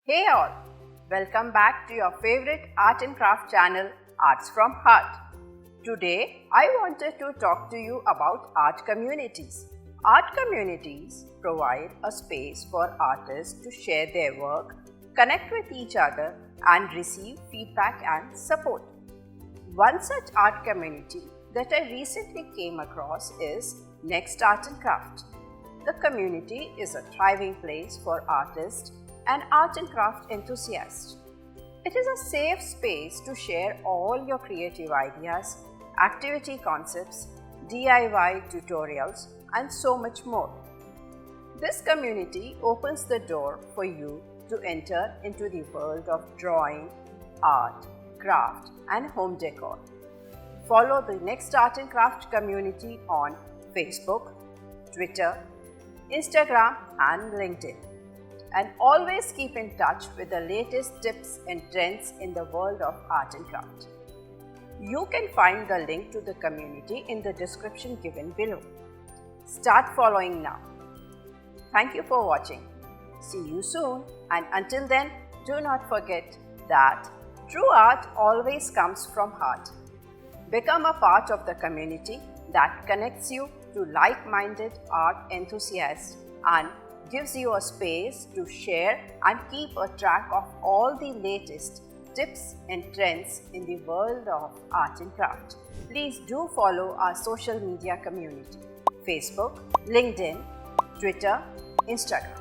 Hey all, welcome back to your favorite art and craft channel, Arts from Heart. Today, I wanted to talk to you about art communities. Art communities provide a space for artists to share their work, connect with each other, and receive feedback and support. One such art community that I recently came across is Next Art and Craft. The community is a thriving place for artists and art and craft enthusiasts. It is a safe space to share all your creative ideas, activity concepts, DIY tutorials, and so much more. This community opens the door for you to enter into the world of drawing, art, craft, and home decor. Follow the Next Art and Craft community on Facebook, Twitter, Instagram, and LinkedIn. And always keep in touch with the latest tips and trends in the world of art and craft. You can find the link to the community in the description given below. Start following now. Thank you for watching. See you soon, and until then, do not forget that true art always comes from heart. Become a part of the community that connects you to like-minded art enthusiasts and gives you a space to share and keep a track of all the latest tips and trends in the world of art and craft. Please do follow our social media community: Facebook, LinkedIn, Twitter, Instagram.